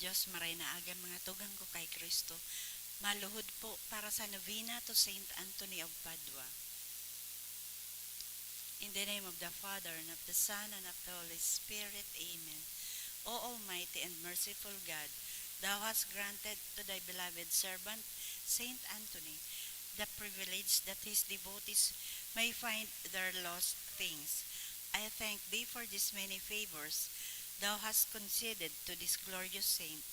Diyos, maray na aga mga tugang ko kay Kristo. Maluhod po para sa novena to Saint Anthony of Padua. In the name of the Father, and of the Son, and of the Holy Spirit. Amen. O Almighty and merciful God, Thou hast granted to Thy beloved servant, Saint Anthony, the privilege that his devotees may find their lost things. I thank Thee for these many favors Thou hast conceded to this glorious saint,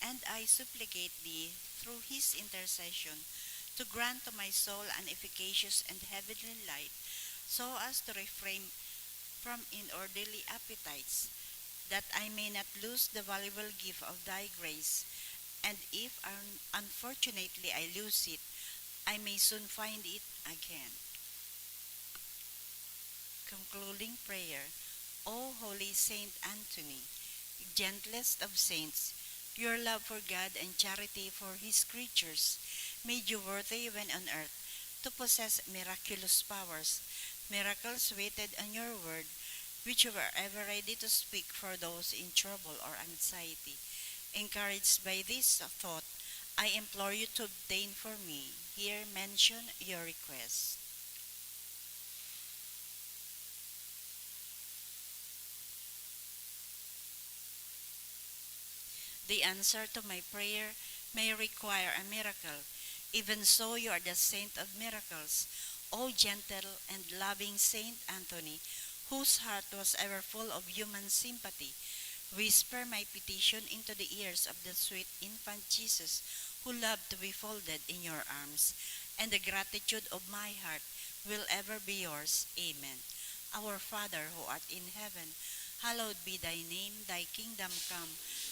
and I supplicate Thee, through his intercession, to grant to my soul an efficacious and heavenly light, so as to refrain from inordinary appetites, that I may not lose the valuable gift of Thy grace, and if unfortunately I lose it, I may soon find it again. Concluding prayer. O Holy Saint Anthony, gentlest of saints, your love for God and charity for His creatures made you worthy when on earth to possess miraculous powers, miracles waited on your word, which you were ever ready to speak for those in trouble or anxiety. Encouraged by this thought, I implore you to obtain for me. Here mention your request. The answer to my prayer may require a miracle. Even so, you are the saint of miracles, O gentle and loving Saint Anthony, whose heart was ever full of human sympathy. Whisper my petition into the ears of the sweet infant Jesus, who loved to be folded in your arms, and the gratitude of my heart will ever be yours. Amen. Our Father, who art in heaven, hallowed be thy name, thy kingdom come,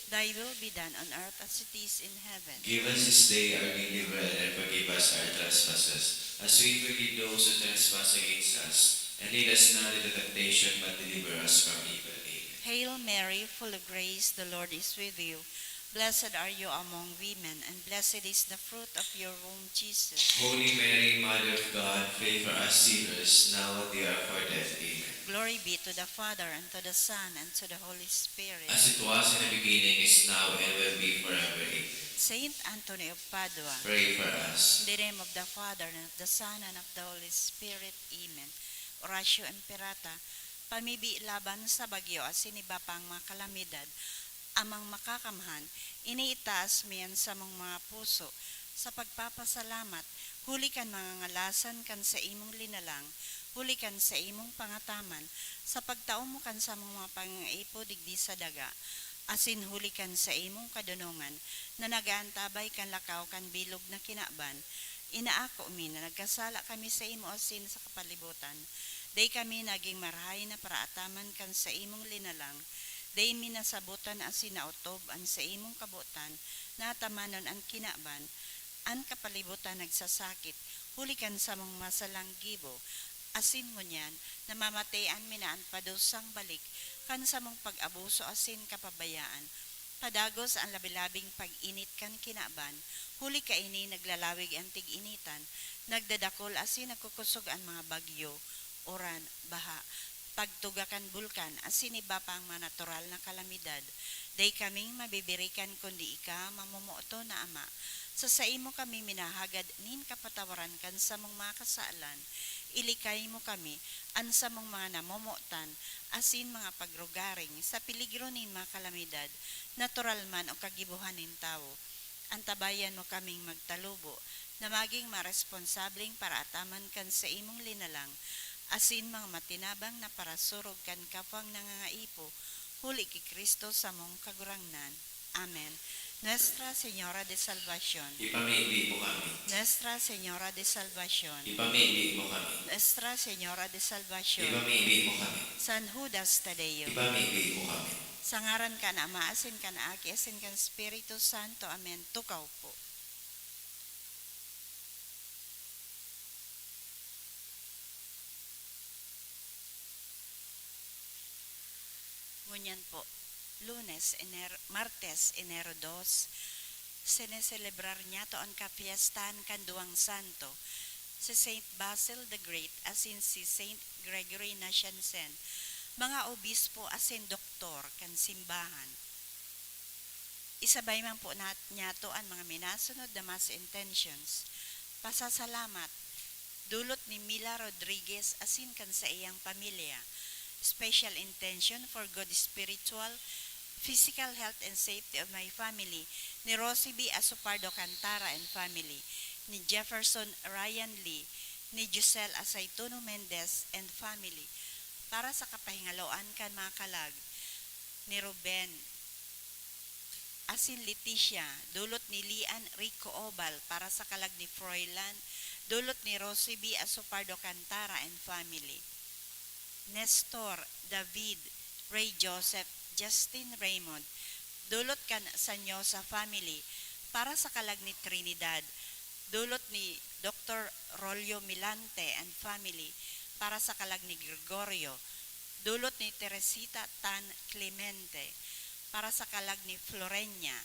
thy will be done on earth as it is in heaven. Give us this day our daily bread, and forgive us our trespasses, as we forgive those who trespass against us. And lead us not into temptation, but deliver us from evil. Amen. Hail Mary, full of grace, the Lord is with you. Blessed are you among women, and blessed is the fruit of your womb, Jesus. Holy Mary, Mother of God, pray for us sinners, now at the hour of our death. Amen. Glory be to the Father, and to the Son, and to the Holy Spirit. As it was in the beginning, is now, and will be forever. Amen. Saint Anthony of Padua, Pray for us. in the name of the Father, and of the Son, and of the Holy Spirit. Amen. Oratio Imperata, pamibi laban sa bagyo at sinibapang mga kalamidad, amang makakamhan, iniitaas miyan sa mga puso, sa pagpapasalamat, hulikan mga ngalasan kan sa imong linalang, hulikan sa imong pangataman, sa pagtaom mo kan sa mga pangaipo digdi sa daga, asin hulikan sa imong kadunungan, na nagaantabay kan lakaw kan bilog na kinaban, inaako mi na nagkasala kami sa imo asin sa kapalibutan, day kami naging marahay na paraataman kan sa imong linalang, day minasabutan asin nautob an sa imong kabutan, natamanon ang kinaban, an kapalibutan nagsasakit, hulikan sa mong masalang gibo, asin mo niyan, namamatayan minaan padusang balik, kan sa mong pag-abuso asin kapabayaan, padagos ang labilabing pag-init kan kinaban, huli ka ini naglalawig ang tig-initan, nagdadakol asin nagkukusog ang mga bagyo, oran, baha, pagtugakan bulkan, asin iba pang mga natural na kalamidad, day kaming mabibirikan kundi ika mamumuoto na ama, sa imo kami minahagad nin kapatawaran kan sa mong mga kasalan, ilikay mo kami, an sa mong mga namumuotan, asin mga pagrugaring, sa peligro nin mga kalamidad, natural man o kagibuhan nin tao, antabayan mo kaming magtalubo, na maging maresponsabling para ataman kan sa imong linalang, asin mga matinabang na parasurog kan kapwang nangangaipo, huli ki Kristo sa mong kagurangnan. Amen. Nuestra Señora de Salvación. Ipamili mo kami. Nuestra Señora de Salvación. Ipamili mo kami. Nuestra Señora de Salvación. Ipamili mo kami. San Judas Tadeo. Ipamili mo kami. Sa ngaran ka na Ama, asin ka na Aki, asin ka na Espiritu Santo. Amen. Tukaw po. Ngunyan po, Martes, Enero 2, sineselebrar niya to ang kapiestan kan Duwang Santo, si Saint Basil the Great, asin si Saint Gregory Naciancen, mga obispo asin doktor kan simbahan. Isabay man po niya to ang mga minasunod na mass intentions. Pasasalamat, dulot ni Mila Rodriguez asin kan sa iyang pamilya. Special intention for good spiritual, physical health and safety of my family, ni Rosie B. Asopardo Cantara and family, ni Jefferson Ryan Lee, ni Giselle Asaituno Mendez and family, para sa kapahingaloan kan mga kalag, ni Ruben asin Leticia, dulot ni Lian Rico Obal, para sa kalag ni Froilan, dulot ni Rosie B. Asopardo Cantara and family, Nestor, David, Ray Joseph, Justin Raymond, dulot kan Sanyosa family, para sa kalag ni Trinidad, dulot ni Dr. Rolio Milante and family, para sa kalag ni Gregorio, dulot ni Teresita Tan Clemente, para sa kalag ni Florenia,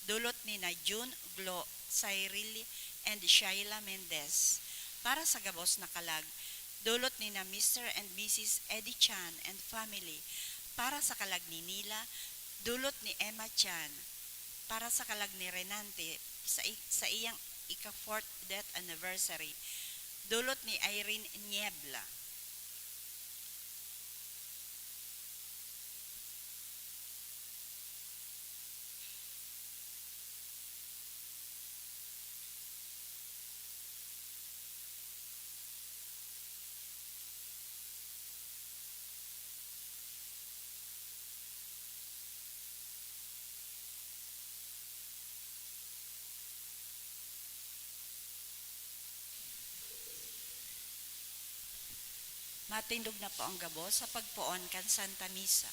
dulot ni Najun Glo Cyril and Shaila Mendez, para sa gabos na kalag, dulot ni na Mr. and Mrs. Eddie Chan and family, para sa kalag ni Nila, dulot ni Emma Chan, para sa kalag ni Renante sa iyang ika-4th death anniversary, dulot ni Irene Niebla. Matindog na po ang gabo sa pagpuon kan Santa Misa.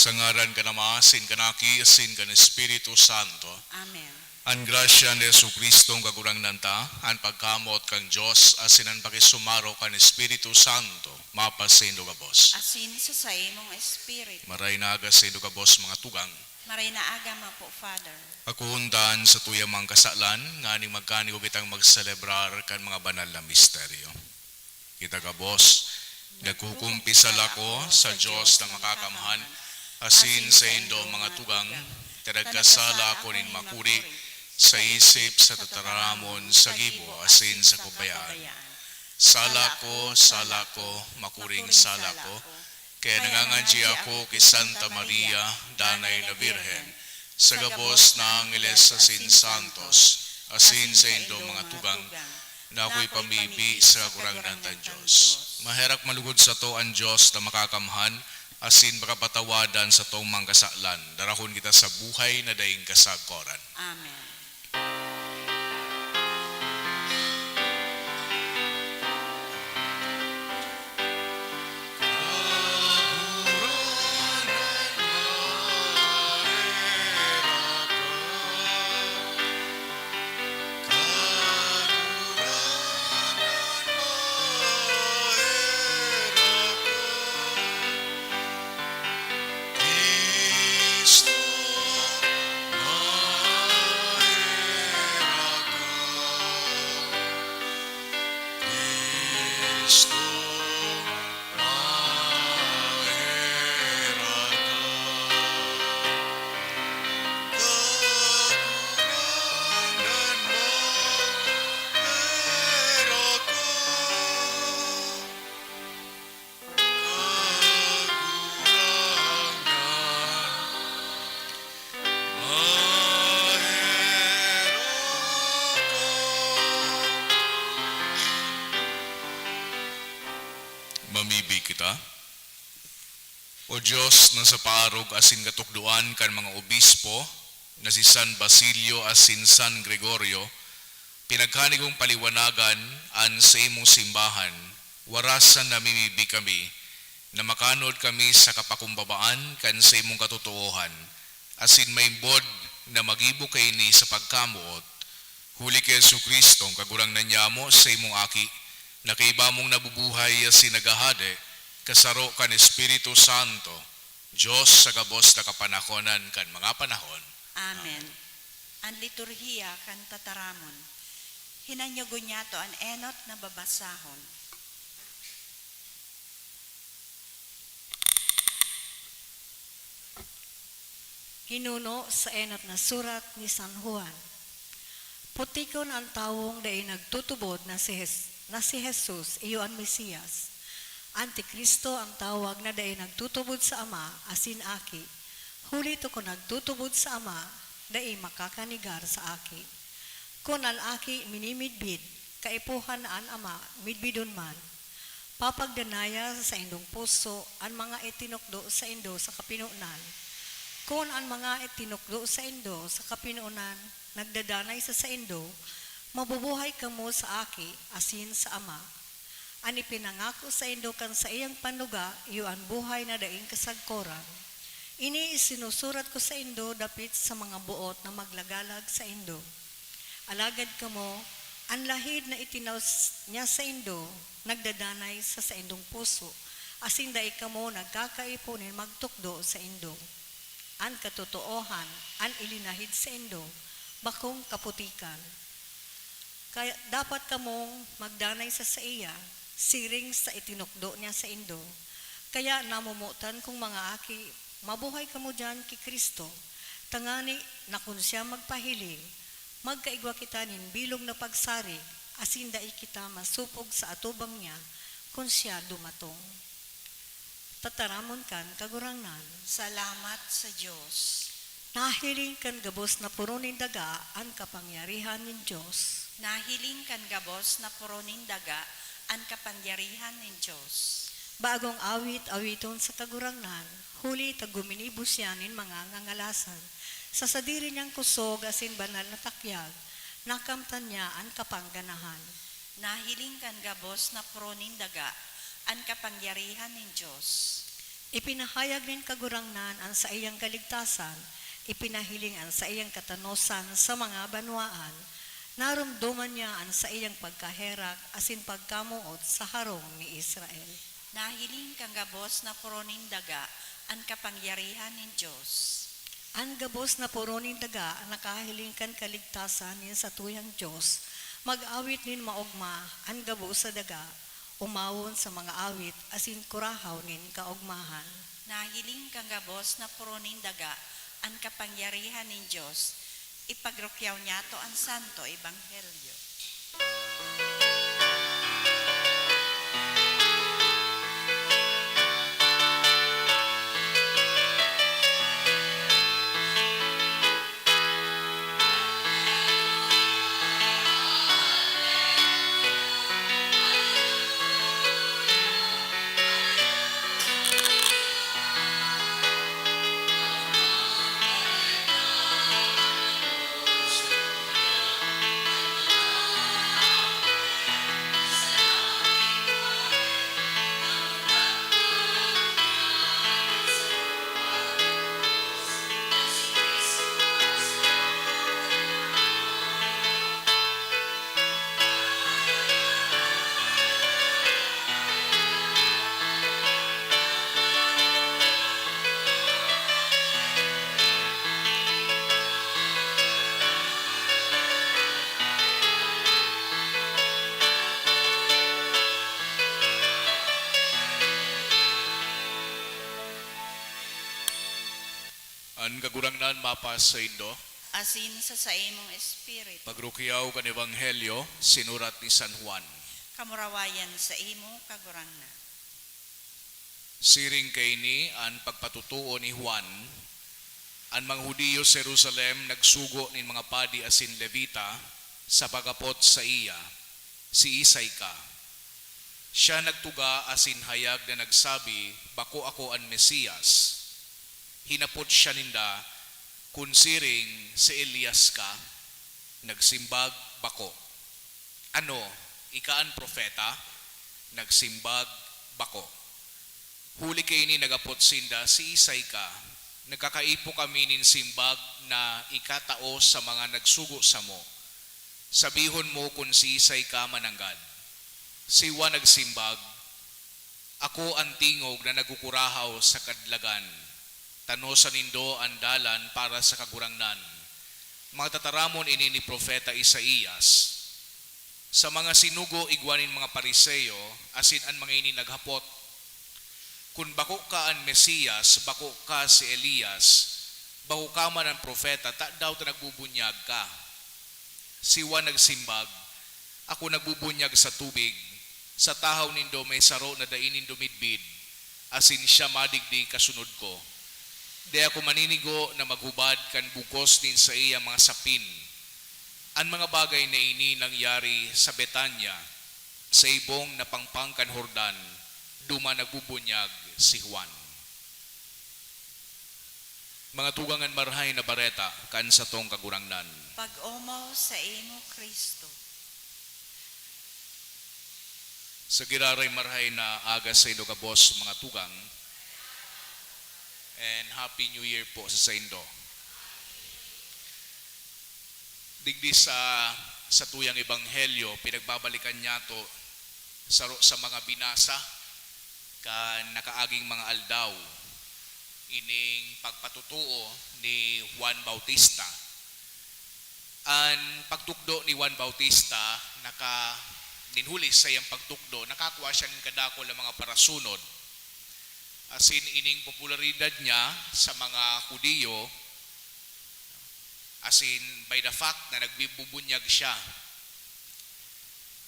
Sa ngaran ka na maasin, kanaki, asin ka ng Espiritu Santo. Amen. Ang grasya ni Yesu Kristo ang kagurang nanta, ang pagkamot kang Diyos, asin ang pakisumaro kan Espiritu Santo, mapasindo ka bos. Asin sa imong Espiritu. Maray naga sindo ka bos mga tugang. Maray na aga ma po, Father. Ako hundan sa tuyamang kasalan, nga ning magkanigo kitang magselebrar kan mga banal na misteryo. Kita ka bos, nagkukumpisal ako sa Diyos na makakamhan, asin sa indo mga tugang, kadagkasala ko nin makuri, sa isip sa tataramon sa gibo, asin sa kubayaan. Sala ko, makuring sala ko, kaya nangangadji ako kay Santa Maria, Danay na Birhen, sa gabos na Angeles asin Santos, asin sa indo mga tugang, na ako'y pamibi sa kakurangan ng Diyos. Maherak malugod sa to ang Diyos na makakamhan, asin makapatawadan sa tong mangkasalan, darahon kita sa buhay na daing kasagkoran. Amen. O Diyos na sa parog asin katukduan kan mga obispo na si San Basilio asin San Gregorio, pinagkanigong paliwanagan an sa imong simbahan, warasan na mimibi kami, na makanod kami sa kapakumbabaan kan sa imong katotohan, asin maimbod na magibo kay ni sa pagkamuot, huli kay Jesucristo ang kagurang nanyamo sa imong aki, na kaiba mong nabubuhay asin nagahade, kasaro kan Espiritu Santo, Diyos sa gabos na kapanahonan kan mga panahon. Amen. Ang liturhiya kan tataramon. Hinanyago niya to ang enot na babasahon. Hinuno sa enot na surat ni San Juan. Putikon ang tawong dahil nagtutubod na si Jesus, iyo ang Mesiyas. Antikristo ang tawag na dahil nagtutubod sa Ama, asin aki. Huli to kung nagtutubod sa Ama, dahil makakanigar sa aki. Kung ang aki minimidbid, kaipuhan na ang Ama, midbidon man. Papagdanaya sa indong puso, ang mga itinukdo sa indo sa kapinunan. Kung ang mga itinukdo sa indo sa kapinunan, nagdadanay sa indo, mabubuhay kamo sa aki, asin sa Ama. Ani pinangako sa indo kan sa iyang panuga, iyo ang buhay na daing kasagkoran. Ini isinusurat ko sa indo dapit sa mga buot na maglagalag sa indo. Alagad kamo, ang lahid na itinaw niya sa indo, nagdadanay sa indong puso, asin daig kamo nagkakaipunin magtukdo sa indo. Ang katotoohan, ang ilinahid sa indo, bakong kaputikan. Kaya dapat kamong magdanay sa iya, siring sa itinukdo niya sa indo. Kaya namumutan kung mga aki, mabuhay kamo dyan ki Kristo. Tangani na kung siya magpahiling, magkaigwa kita nin bilog na pagsari, asin dai kita masupog sa atubang niya, kung siya dumatong. Tataramon kan kagurangnan. Salamat sa Diyos. Nahiling kan gabos na purunin daga ang kapangyarihan ng Diyos. Nahiling kan gabos na puronin daga ang kapangyarihan ng Diyos. Bagong awit-awiton sa kagurangnan, huli taguminibus yanin mga ngangalasan. Sa sadiri niyang kusog asin banal na takyag, nakamtan niya ang kapangganahan. Nahiling kan gabos na puronin daga ang kapangyarihan ng Diyos. Ipinahayag nin kagurangnan ang sa iyang kaligtasan, ipinahiling ang sa iyang katanosan sa mga banwaan, narumduman niya ang sa iyang pagkaherak asin pagkamuot sa harong ni Israel. Nahiling kang gabos na puronin daga ang kapangyarihan ng Diyos. Ang gabos na puronin daga nakahiling kan kaligtasan nin sa tuyang Diyos, mag-awit nin maugma ang gabos sa daga, umawon sa mga awit asin kurahaw nin kaugmahan. Nahiling kang gabos na puronin daga ang kapangyarihan ng Diyos. Ipagrukyaw niya to ang Santo Ebanghelyo. Ang kagurangnan mapas sa indo, Asin sa imong espiritu, pagrukyaw kan Ebanghelyo, sinurat ni San Juan. kamurawayan sa imo kagurangnan. Siring kay ni ang pagpatutuo ni Juan, ang mga Hudiyo sa Jerusalem nagsugo nin mga padi asin Levita sa pagapot sa iya, si Isay ka. Siya nagtuga asin hayag na nagsabi, bako ako an Mesiyas. Hinapot siya ninda, kun siring si Elias ka, nagsimbag bako. Ano, ikaan propeta? Nagsimbag bako. Huli kay ni nagapot sinda, si Isay ka, nagkakaipo kami nin simbag na ikatao sa mga nagsugo sa mo. Sabihon mo kung si Isay ka mananggad. Siwa nagsimbag, ako ang tingog na nagukurahaw sa kadlagan. Tano sa nindo ang dalan para sa kagurangnan. Mga tataramon ini ni Propeta Isaías. Sa mga sinugo igwanin mga Pariseo, asin ang mga ini naghapot. Kung bako ka ang Mesiyas, bako ka si Elias, bako ka man ang propeta, daw ta nagbubunyag ka. Siwa nagsimbag, ako nagbubunyag sa tubig, sa tahaw nindo may saro na dainin dumidbid, asin siya madigdi kasunod ko. Di ako maninigo na maghubad kan bukos din sa iya mga sapin. Ang mga bagay na ini nangyari sa Betanya, sa ibong napangpang kan Hordan, duma nagbubunyag si Juan. Mga tugangan marhay na bareta kan sa tong kagurangnan. Pag-umaw sa imo Kristo. Sa giraray marhay na aga sa ilo kabos mga tugang, and Happy New Year po sa Indo. Digdi sa tuyang ebanghelyo, pinagbabalikan niya to sa mga binasa kan nakaaging mga aldaw ining pagpatutuo ni Juan Bautista. Ang pagtukdo ni Juan Bautista ninhuli sa iyang pagtukdo, nakakuha siya ng kadako ng mga parasunod. Asin ining popularidad niya sa mga Hudiyo, asin by the fact na nagbibubunyag siya,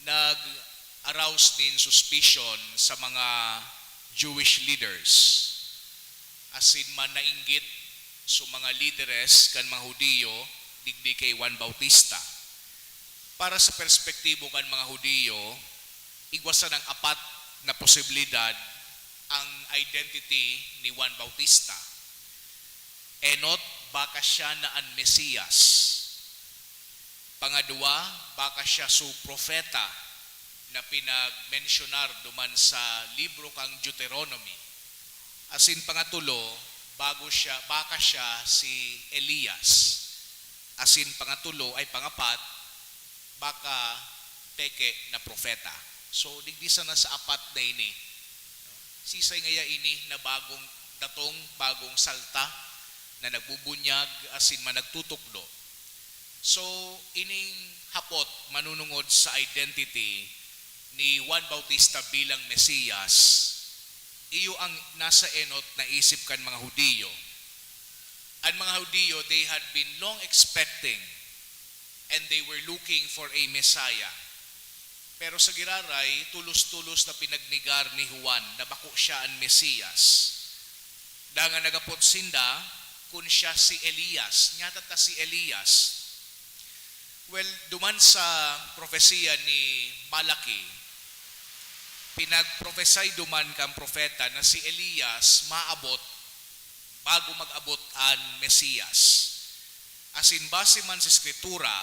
nag-arouse din suspicion sa mga Jewish leaders. Asin man nainggit sa mga lideres kan mga Hudiyo, digdi kay Juan Bautista. Para sa perspektibo kan mga Hudiyo, igwasan ng apat na posibilidad ang identity ni Juan Bautista. Enot, baka siya na ang Mesiyas. Pangadua, baka siya su propeta na pinag-mensyonar duman sa libro kang Deuteronomy. Asin pangatulo, baka siya si Elias. Asin pangatulo ay pangapat, baka teke na propeta. So digdisa na sa apat na ini. Sisay ngaya ini na bagong salta na nagbubunyag asin man nagtutukdo. So ining hapot manunungod sa identity ni Juan Bautista bilang Mesiyas, iyo ang nasa enot na isip kan mga Hudiyo. Ang mga Hudiyo, they had been long expecting and they were looking for a Messiah. Pero sa giraray, tulos-tulos na pinagnigar ni Juan na bako siya ang Mesiyas. Danga nagapot sinda kung siya si Elias. Nyata ta si Elias. Well, duman sa propesiya ni Malaki, pinagprofesay duman kang propeta na si Elias maabot bago mag-abot ang Mesiyas. Asin base man sa Skritura,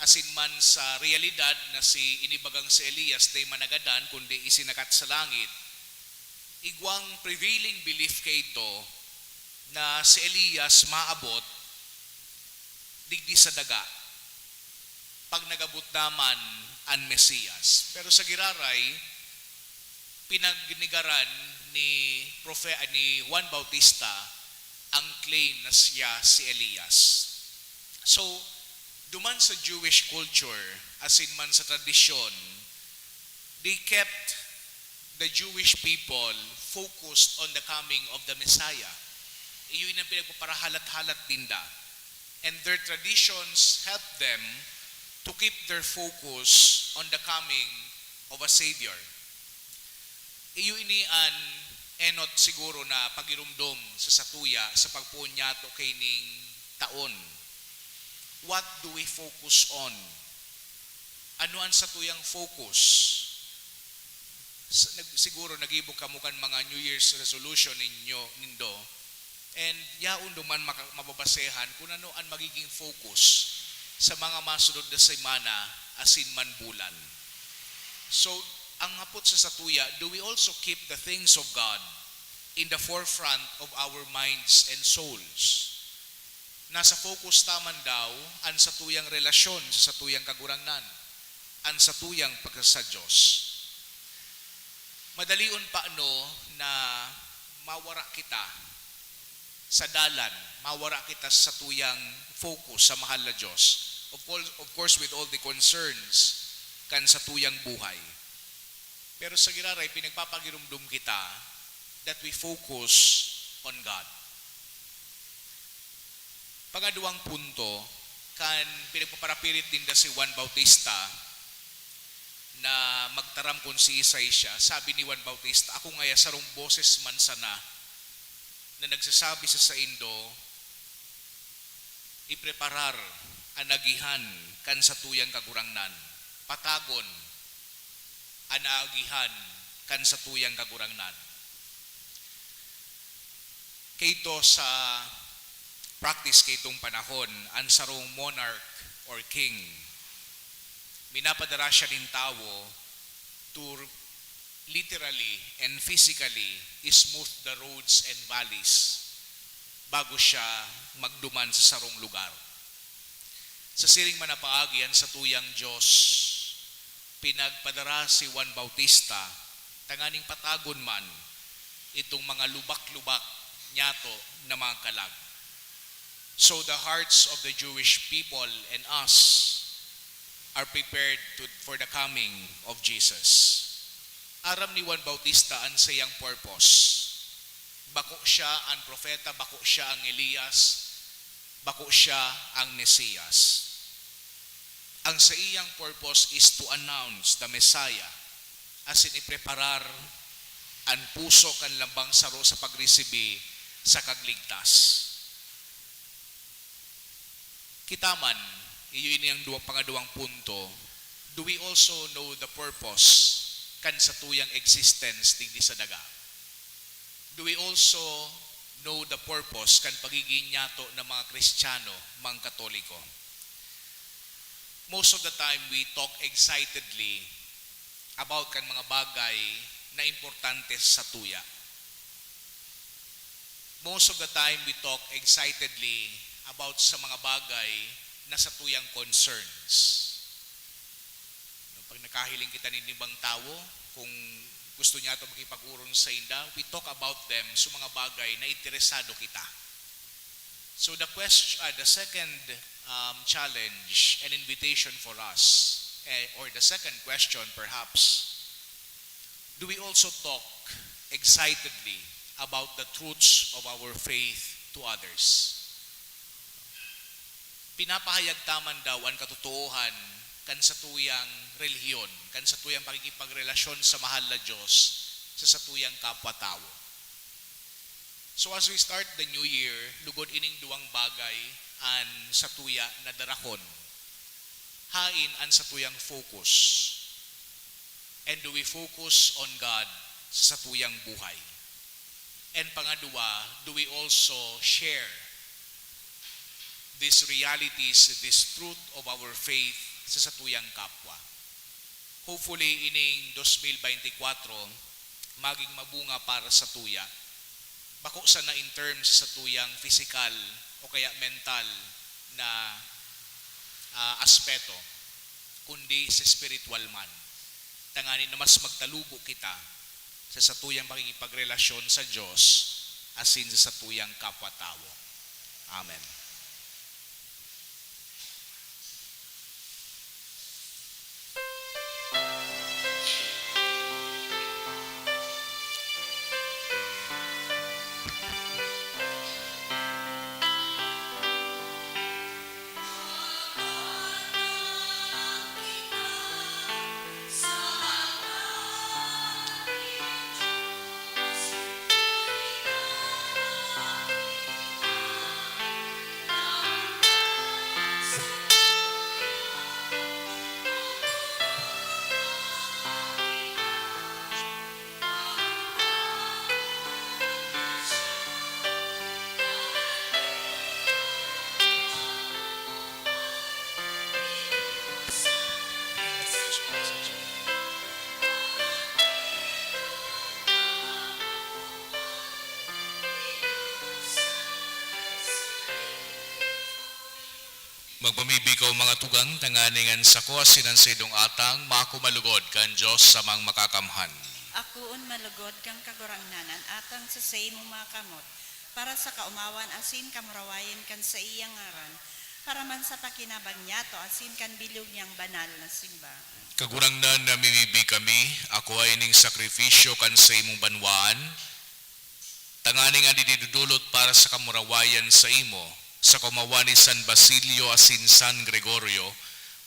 asin man sa realidad na si inibagang si Elias day managadan kundi isinakat sa langit, igwang prevailing belief kay ito na si Elias maabot digdi sa daga pag nagabot naman ang Mesiyas. Pero sa giraray, pinagnigaran ni Juan Bautista ang claim na siya si Elias. So, duman sa Jewish culture, asin man sa tradisyon, they kept the Jewish people focused on the coming of the Messiah. Iyon ang pinagpaparahalat-halat dinda. And their traditions helped them to keep their focus on the coming of a Savior. Iyo ini an enot siguro na pagirumdom sa satuya sa pagpunyato kay ning taon. What do we focus on? Ano ang satuyang focus? siguro nagibog kamukan mga New Year's resolution nindo. And yaon duman mababasehan kung ano ang magiging focus sa mga masunod na semana asin man bulan. So, ang hapot sa satuya, do we also keep the things of God in the forefront of our minds and souls? Nasa focus taman daw ang satuyang relasyon sa satuyang kagurangnan, ang satuyang pagsa Diyos. Madalion pa na mawara kita sa dalan, mawara kita sa tuyang focus sa mahal na Diyos. Of course, with all the concerns kan sa tuyang buhay. Pero sa giraray, pinagpapagirumdum kita that we focus on God. Pangaduang punto, kan pinagpaparapirit din da si Juan Bautista na magtaram kung si Isay siya. Sabi ni Juan Bautista, ako ngaya sarong boses man sana na nagsasabi sa Indo, ipreparar anagihan kan sa tuyang kagurangnan, patagon anaagihan kan sa tuyang kagurangnan. Kayto sa practice kaytong panahon, ang sarong monarch or king, minapadara siya din tao to literally and physically smooth the roads and valleys bago siya magduman sa sarong lugar. Sa siring manapaagian sa tuyang Diyos, pinagpadara si Juan Bautista, tanganing patagon man itong mga lubak-lubak nyato na mga kalag. So the hearts of the Jewish people and us are prepared for the coming of Jesus. Aram ni Juan Bautista ang sayang purpose. Bako siya ang propeta, bako siya ang Elias, bako siya ang Mesiyas. Ang sa iyang purpose is to announce the Messiah as in ipreparar ang puso kan lambang saro sa pagresibi sa kagligtas. Kitaman, iyo ini ang pangaduang punto, do we also know the purpose kan sa tuyang existence digdi sa daga? Do we also know the purpose kan pagiging nyato ng mga Kristiyano, mga Katoliko? Most of the time, we talk excitedly about kan mga bagay na importante sa tuya. Most of the time, we talk excitedly about sa mga bagay na sa tuyang concerns. Pag nakahiling kita ng ibang tao, kung gusto niya ito makipag-uron sa inda, we talk about them sa mga bagay na interesado kita. So the second challenge and invitation for us, or the second question perhaps, do we also talk excitedly about the truths of our faith to others? Pinapahayag taman daw ang katotohanan kan sa tuyang relihiyon, kan sa tuyang pakikipagrelasyon sa mahal na Diyos sa tuyang kapwa-tao. So as we start the new year, lugod ining duwang bagay an sa tuya na darakon. Hain an sa tuyang focus. And do we focus on God sa tuyang buhay? And pangadua, do we also share these realities, this truth of our faith sa tuyang kapwa? Hopefully, ining 2024, maging mabunga para sa tuya. Bako sana in terms sa tuyang physical o kaya mental na aspeto, kundi sa spiritual man. Tanganin na mas magtalubo kita sa tuyang pakikipagrelasyon sa Diyos asin sa tuyang kapwa-tao. Amen. Magpamibikaw mga tugang, tanganingan sa ko, asinan sa idong atang, makumalugod kan Diyos sa mang makakamhan. Akuon malugod kang kagurangnanan atang sa mong mga kamot, para sa kaumawan asin kamurawayan kan sa iyang ngaran, para man sa pakinabang niya to asin kan bilog niyang banal na simbahan. Kagurangnan na mimibi kami, ako ay ning sakrifisyo kan sa imong banwaan, tanganing ang didudulot para sa kamurawayan sa imo, sa kumawa ni San Basilio asin San Gregorio,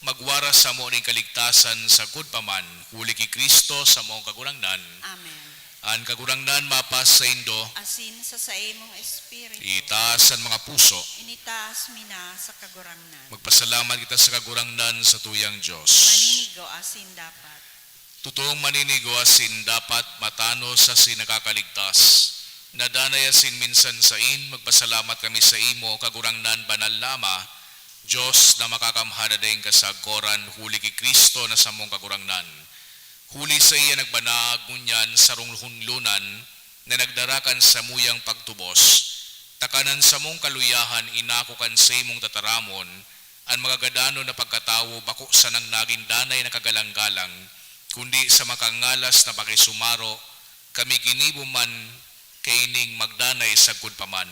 magwara sa mo ning kaligtasan sa kudpaman, huli ki Kristo sa mong kagurangnan. Amen. Ang kagurangnan mapas sa indo, Asin sa mong espiritu, itaas ang mga puso. initaas mina sa kagurangnan. Magpasalamat kita sa kagurangnan sa tuyang Diyos. Maninigo asin dapat. Totoong maninigo asin dapat matano sa sinakakaligtas. Nadanay asin minsan sa magpasalamat kami sa imo, kagurangnan banal lama, Diyos na makakamhana dayong kasagkoran, huli ki Kristo na sa mong kagurangnan. Huli sa iya nagbanag ngunyan sa runghunlunan, na nagdarakan sa muyang pagtubos. Takanan sa mong kaluyahan, inakukan sa imong tataramon, ang mga gadano na pagkatawo, bako sa nang naging danay na kagalang-galang, kundi sa makangalas na pakisumaro, kami ginibo man kaining magdanay sa kudpaman.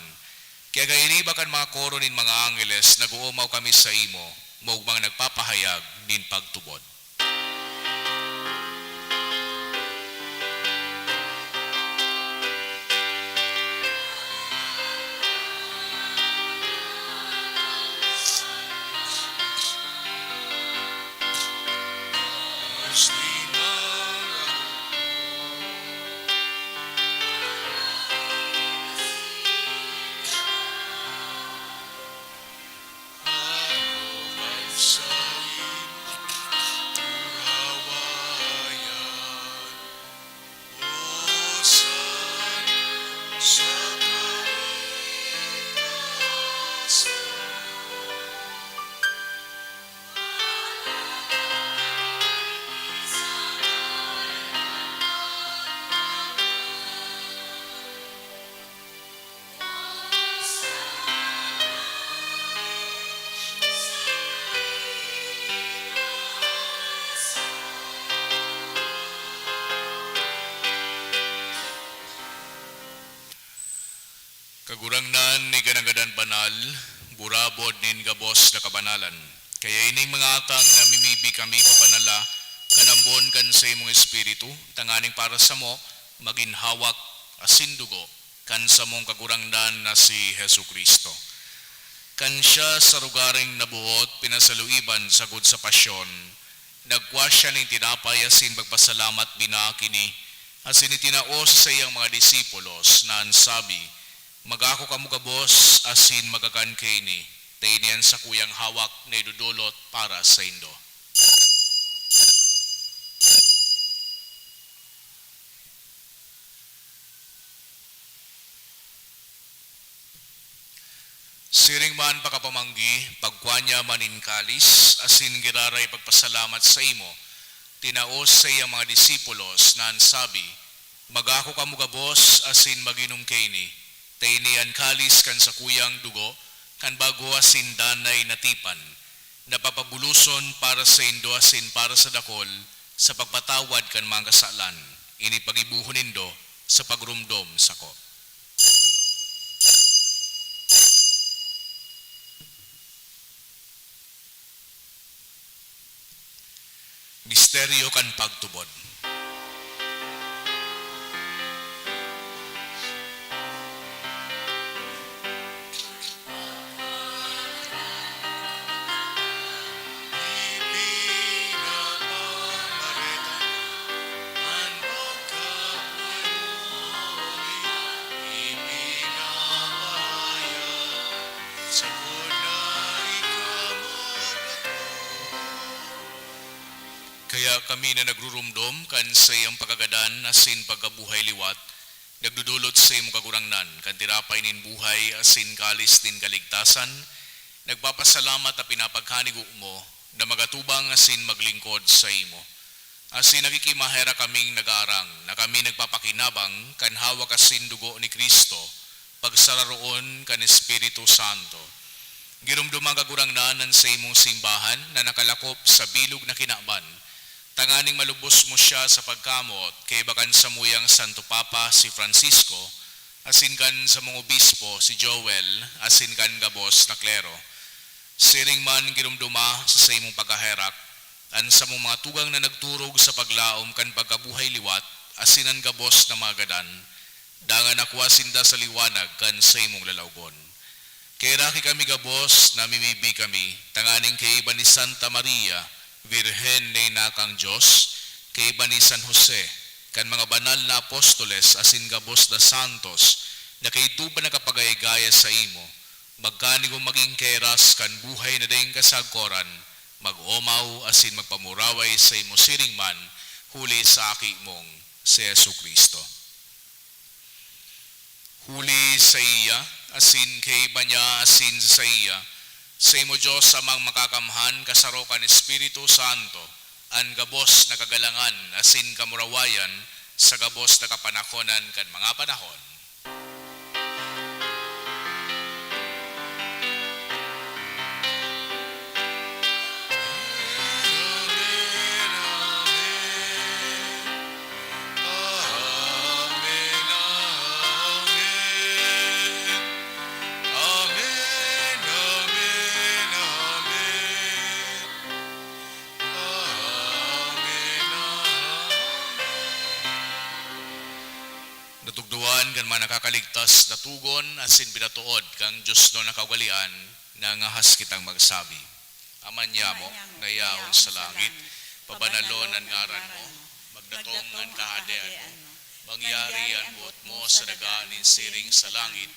Kaya gainiba kan mga koro nin mga angeles, naguumaw kami sa imo, mugmang nagpapahayag nin pagtubod. Kagurangnan ni ganagadan banal, burabod nin gabos na kabanalan. Kaya ining mga atang na mimibi kami papanala, kanambon kan sa imong espiritu, tanganing para sa mo, maginhawak asindugo, kan sa mong kagurangnan na si Hesu Kristo. Kan siya sa rugaring nabuot, pinasaluiban sagod sa pasyon, nagwa siya ning tinapay asin magpasalamat binakini, asin itinaos sa iyang mga disipulos na ansabi, magako kamo kabos asin magakan kay ni, tainian sa kuyang hawak na idudulot para sa indo. Siring man pakapamanggi, pagkwanya manin kalis, asin giraray pagpasalamat sa imo, tinaos sa iyang mga disipulos na ansabi, magako kamo kabos asin maginom kay ni, tainian kalis kan sa kuyang dugo, kan bago asin danay natipan, napapabuluson para sa indo asin para sa dakol, sa pagpatawad kan mga kasalan, ini pagibuhon nindo sa pagrumdom sa ko. Misteryo kan pagtubod. Kaya kami na nagrurumdom kan sa iyang pagkagadan asin pagkabuhay liwat, nagdudulot sa iyong kagurangnan, kan tirapay nin buhay asin kalis din kaligtasan, nagpapasalamat at pinapaghanig mo, na magatubang asin maglingkod sa imo. Asin nakikimahera kaming nagaarang na kami nagpapakinabang kan hawak asin dugo ni Kristo pagsararoon kan Espiritu Santo. Girumdumang kagurangnanan sa imong simbahan na nakalakop sa bilog na kinaban. Tanganing malubos mo siya sa pagkamot kay bakan sa muyang Santo Papa si Francisco, asin kan sa mga obispo si Joel, asin kan gabos na klero. Siring man girumduma sa imong pagkaherak, an sa mong mga tugang na nagturog sa paglaom kan pagkabuhay liwat, asinan gabos na magadan, dangan akwa sinda sa liwanag kan sa imong lalawgon. Kay raki kami gabos na mimibi kami, tanganing kay iba ni Santa Maria, Virhen na inakang Diyos, kay iba ni San Jose, kan mga banal na apostoles asin gabos na santos, na kay tuba na kapagayagaya sa imo, magkanigo maging keras kan buhay na dayang kasagkoran, mag-omaw asin magpamuraway sa imo siring man, huli sa aki mong si Yesu Kristo. Huli sa iya, asin kay iba niya, asin sa iya, sa imo Diyos amang makakamhan kasarokan Espiritu Santo, an gabos na kagalangan, asin kamurawayan, sa gabos na kapanahonan kan mga panahon. Natugduan kan mga nakakaligtas na tugon asin pinatuod kang Diyos no nakawalian na ngahas kitang magsabi. Aman niya mo, nayaon sa langit, pabanalon ang ngaran mo, magdatong ang kahadean mo, mangyari ang buot mo sa dagaan ni siring sa langit,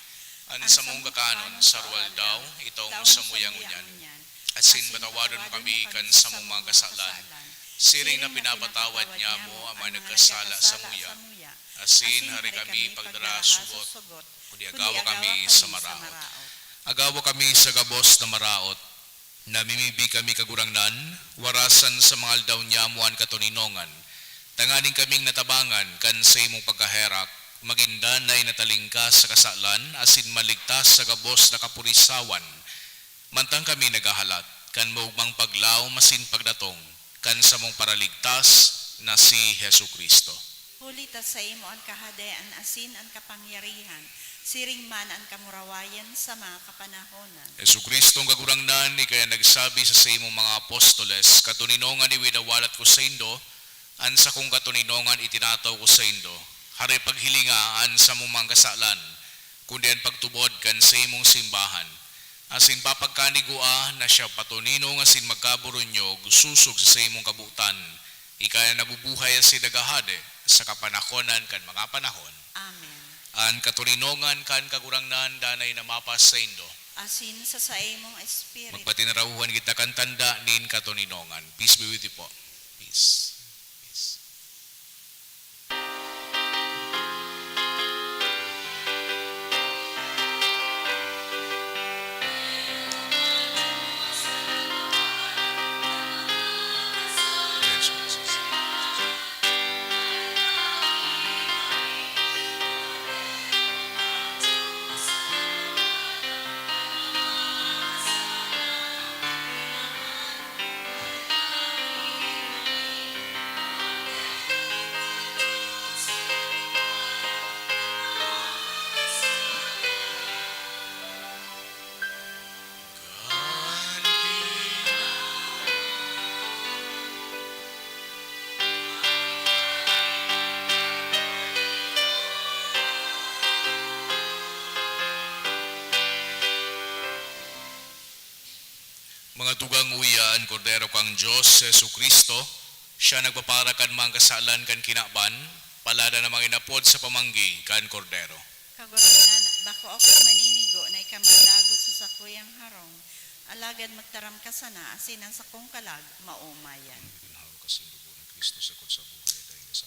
an sa mong kakanon sa ruwal daw, itaw mo sa muyang unyan, asin batawadon mo kami kan sa mong mga kasalan, siring na pinapatawad niya mo ang mga nagkasala sa muya, asin hari kami pagdara sugot, kundi agawa kami sa maraot. Agawa kami sa gabos na maraot, namimibi kami kagurangnan, warasan sa mga aldaw niya muan katuninongan, tanganing kaming natabangan kan sa imong pagkaherak, magindanay natalingka sa kasalan, asin maligtas sa gabos na kapurisawan, mantang kami nagahalat, kan maugmang paglaw masin pagdatong, kan sa mong paraligtas na si Hesu Kristo. Huli ta sa imo ang kahadean asin ang kapangyarihan, siring man ang kamurawayan sa mga kapanahonan. Hesu Kristo ang kagurangnan ni kaya nagsabi sa imong mga apostoles, katuninongan iwinawalat ko sa indo, an sa kong katuninongan itinataw ko sa indo, hari paghilingaan sa mong mga kasalan, kundi ang pagtubod kan sa imong simbahan. Asin papagkanigua na siya patuninong asin magkaburunyog, susog sa imong kabutan, ikaya nabubuhay asin nagahade sa kapanahonan kan mga panahon. Amen. An katuninongan kan kagurangnan danay na mapas sa indo. Asin sa imong espiritu. Magpatinarahuhan kita kan tanda nin katuninongan. Peace be with you po. Peace. Peace. Yes, Jesus. Mga tugang uyan, kordero kang Diyos, Yesu Kristo, siya nagpaparakan mga kasalan kan kinaban, palada na mga inapod sa pamanggi kan kordero. Kagurangnan, bako ako maninigo na ikamagdagot sa sakuyang harong, alagad magtaram ka sana, asin ang sakong kalag, maumayan. Ginhawa kasi dugo ng Kristo sa buhay dahil sa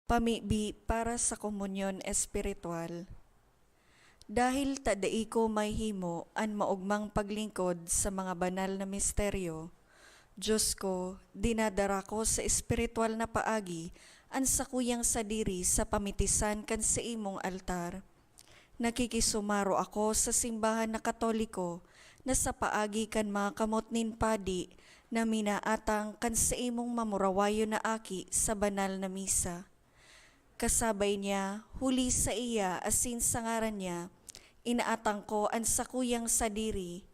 Pamibi para sa komunyon espiritual. Dahil tadai ko may himo an maugmang paglingkod sa mga banal na misteryo, Diyos ko, dinadara ko sa espiritual na paagi an sakuyang sadiri sa pamitisan kan sa imong altar. Nakikisumaro ako sa simbahan na Katoliko na sa paagi kan mga kamot nin padi na minaatang kan sa imong mamurawayo na aki sa banal na misa. Kasabay niya, huli sa iya asin sa ngaran niya, inaatang ko ang sakuyang sadiri.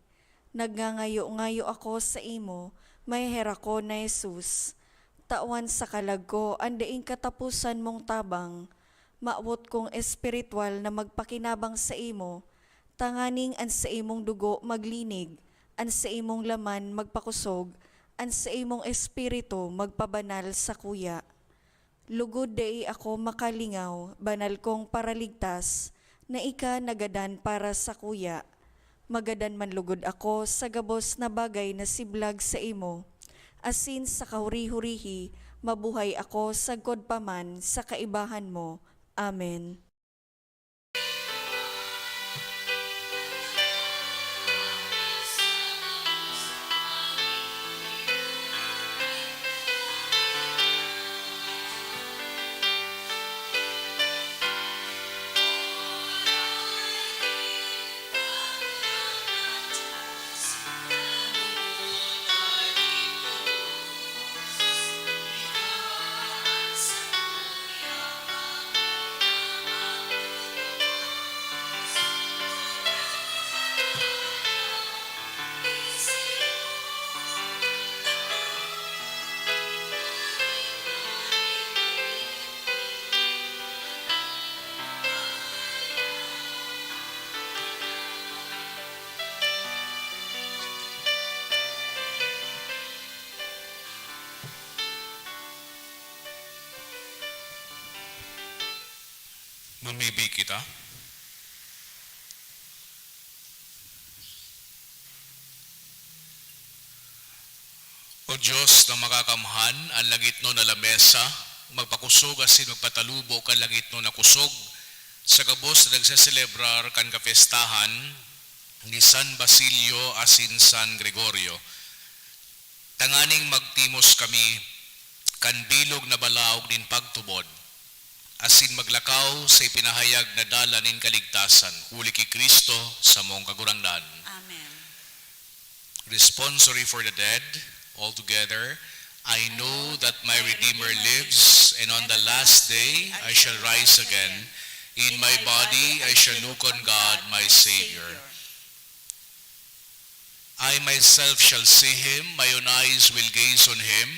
Nagngangayo-ngayo ako sa imo, may hera ko na Jesus. Tawan sa kalag ko, andaing katapusan mong tabang, maawot kong espiritual na magpakinabang sa imo, tanganing an sa imong dugo maglinig, an sa imong laman magpakusog, an sa imong espiritu magpabanal sa kuya. Lugod dai ako makalingaw, banal kong paraligtas, na ika nagadan para sa kuya. Magadan man lugod ako sa gabos na bagay na siblag sa imo. Asin sa kahuri-hurihi, mabuhay ako sagkod paman sa kaibahan mo. Amen. Mamibi kita. O Diyos na makakamhan, ang langit no na lamesa, magpakusog asin magpatalubo kan langit no na kusog, sa gabos na nagsaselebrar kan kapestahan ni San Basilio asin San Gregorio. Tanganing magtimos kami, kan bilog na balaog din pagtubod, asin maglakaw sa ipinahayag na dala nin kaligtasan, huli ki Kristo sa mong kagurangdan. Amen. Responsory for the dead, all together. I know that my Redeemer lives, and on the last day I shall rise again. In my body I shall look on God, my Savior. I myself shall see him, my own eyes will gaze on him.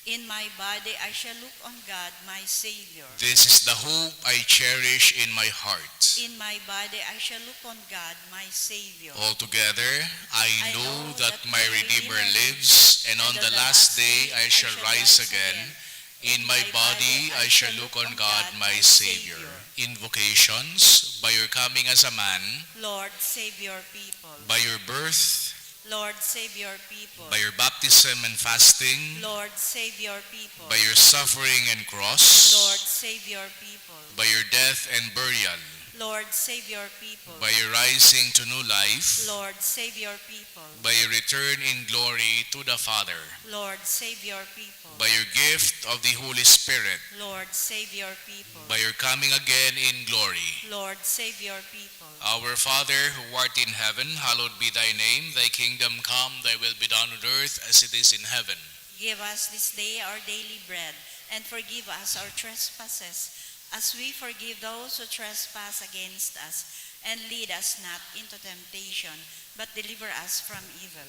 In my body I shall look on God, my Savior. This is the hope I cherish in my heart. In my body I shall look on God, my Savior. Altogether, I know that my Redeemer lives, and on the last day I shall rise again. In my body I shall look on God, my Savior. Invocations, by your coming as a man, Lord, save your people. by your birth, Lord, save your people. by your baptism and fasting, Lord, save your people. by your suffering and cross, Lord, save your people. by your death and burial, Lord, save your people. by your rising to new life, Lord, save your people. by your return in glory to the Father, Lord, save your people. by your gift of the Holy Spirit, Lord, save your people. by your coming again in glory. Lord, save your people. Our Father, who art in heaven, hallowed be thy name. Thy kingdom come, thy will be done on earth as it is in heaven. Give us this day our daily bread, and forgive us our trespasses, as we forgive those who trespass against us. And lead us not into temptation, but deliver us from evil.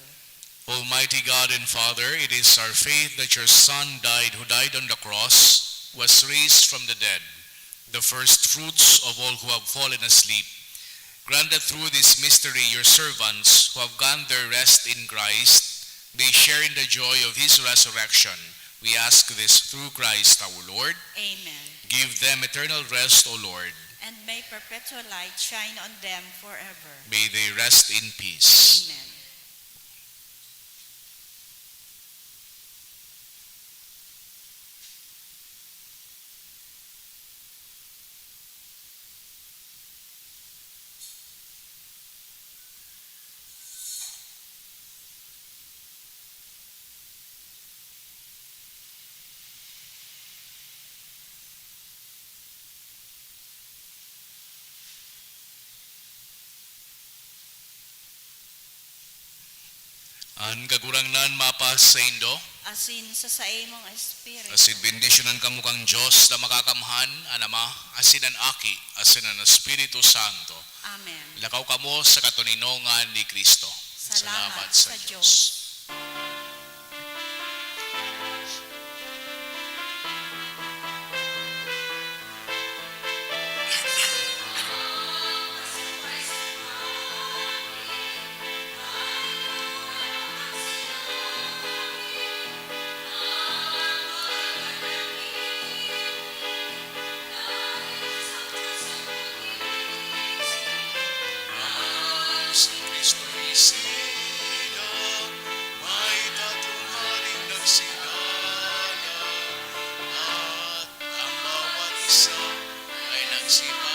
Almighty God and Father, it is our faith that your Son died, who died on the cross, was raised from the dead, the first fruits of all who have fallen asleep. Grant that through this mystery your servants, who have gone their rest in Christ, may share in the joy of his resurrection. We ask this through Christ our Lord. Amen. Give them eternal rest, O Lord. And may perpetual light shine on them forever. May they rest in peace. Amen. An kagurangnan mapas sa Indo, asin sa imong espiritu. asin bendisyonan kamo kang Diyos na makakamhan, an Ama, asin ang Aki, asin ang Espiritu Santo. Amen. Lakaw kamo sa katuninongan ni Kristo. Salamat sa Diyos. Si Kristo isida, may tatuharing nagsinala, at ang bawat isa ay nagsipa